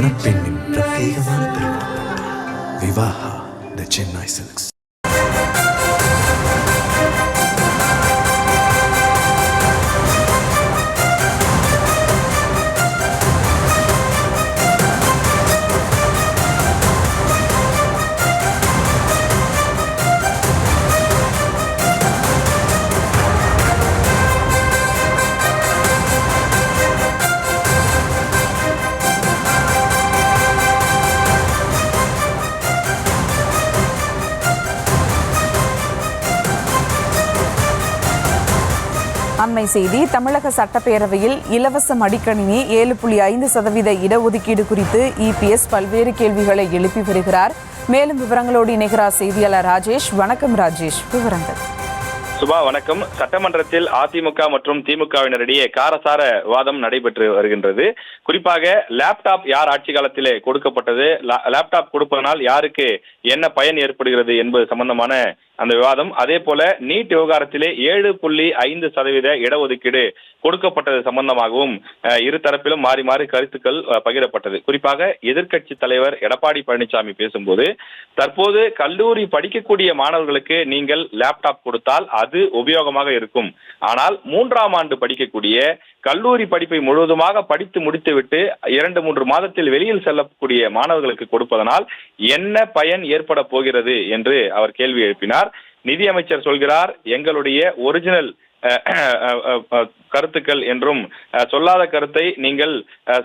மணப்பெண்ணின் பிரத்யேகமான திருமணம் விவாஹா தி சென்னை சில்க்ஸ். அண்மை செய்தி. தமிழக சட்டப்பேரவையில் இலவச மடிக்கணினி 7.5% இடஒதுக்கீடு குறித்து இபிஎஸ் பல்வேறு கேள்விகளை எழுப்பி வருகிறார். மேலும் விவரங்களோடு இணைகிறார் செய்தியாளர் ராஜேஷ். வணக்கம் ராஜேஷ், விவரங்கள். சுபா வணக்கம். சட்டமன்றத்தில் அதிமுக மற்றும் திமுகவினரிடையே காரசார வாதம் நடைபெற்று வருகின்றது. குறிப்பாக லேப்டாப் யார் ஆட்சி காலத்திலே கொடுக்கப்பட்டது, லேப்டாப் கொடுப்பதனால் யாருக்கு என்ன பயன் ஏற்படுகிறது என்பது சம்பந்தமான அந்த விவாதம். அதே போல நீட் விவகாரத்திலே 7.5% இடஒதுக்கீடு கொடுக்கப்பட்டது சம்பந்தமாகவும் இரு தரப்பிலும் மாறி மாறி கருத்துக்கள் பகிரப்பட்டது. குறிப்பாக எதிர்க்கட்சி தலைவர் எடப்பாடி பழனிசாமி பேசும்போது, தற்போது கல்லூரி படிக்கக்கூடிய மாணவர்களுக்கு நீங்கள் லேப்டாப் கொடுத்தால் அது உபயோகமாக இருக்கும். ஆனால் 3ஆம் ஆண்டு படிக்கக்கூடிய கல்லூரி படிப்பை முழுவதுமாக படித்து முடித்துவிட்டு 2-3 மாதத்தில் வெளியில் செல்லக்கூடிய மாணவர்களுக்கு கொடுப்பதனால் என்ன பயன் ஏற்பட போகிறது என்று அவர் கேள்வி எழுப்பினார். நிதியமைச்சர் சொல்கிறார், எங்களுடைய ஒரிஜினல் கருத்துக்கள் என்றும் சொல்லாத கருத்தை நீங்கள்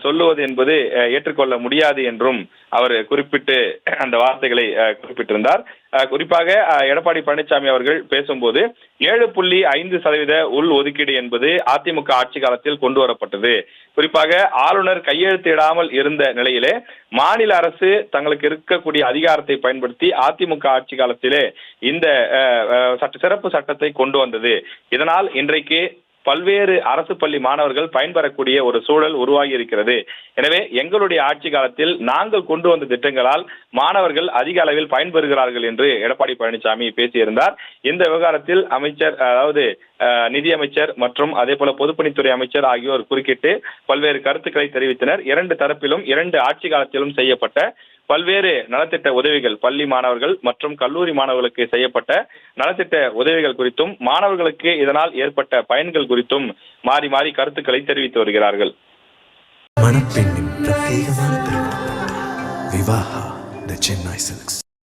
சொல்லுவது என்பது ஏற்றுக்கொள்ள முடியாது என்றும் அவர் குறிப்பிட்டு அந்த வார்த்தைகளை குறிப்பிட்டிருந்தார். குறிப்பாக எடப்பாடி பழனிசாமி அவர்கள் பேசும்போது 7.5% உள் ஒதுக்கீடு என்பது அதிமுக ஆட்சி காலத்தில் கொண்டு வரப்பட்டது. குறிப்பாக ஆளுநர் கையெழுத்திடாமல் இருந்த நிலையிலே மாநில அரசு தங்களுக்கு இருக்கக்கூடிய அதிகாரத்தை பயன்படுத்தி அதிமுக ஆட்சி காலத்திலே இந்த சிறப்பு சட்டத்தை கொண்டு வந்தது. இதனால் இன்றைக்கு பல்வேறு அரசு பள்ளி மாணவர்கள் பயன்பெறக்கூடிய ஒரு சூழல் உருவாகி இருக்கிறது. எனவே எங்களுடைய ஆட்சி காலத்தில் நாங்கள் கொண்டு வந்த திட்டங்களால் மாணவர்கள் அதிக அளவில் பயன்பெறுகிறார்கள் என்று எடப்பாடி பழனிசாமி பேசியிருந்தார். இந்த விவகாரத்தில் அமைச்சர், அதாவது நிதியமைச்சர் மற்றும் அதே போல பொதுப்பணித்துறை அமைச்சர் ஆகியோர் குறுக்கிட்டு பல்வேறு கருத்துக்களை தெரிவித்தனர். 2 தரப்பிலும் 2 ஆட்சி காலத்திலும் செய்யப்பட்ட பல்வேறு நலத்திட்ட உதவிகள், பள்ளி மாணவர்கள் மற்றும் கல்லூரி மாணவர்களுக்கு செய்யப்பட்ட நலத்திட்ட உதவிகள் குறித்தும் மாணவர்களுக்கு இதனால் ஏற்பட்ட பயன்கள் குறித்தும் மாறி மாறி கருத்துக்களை தெரிவித்து வருகிறார்கள். மணப்பெண்ணின் பிரத்யேகமான திருமணம் விவாஹா தி சென்னை சில்க்ஸ்.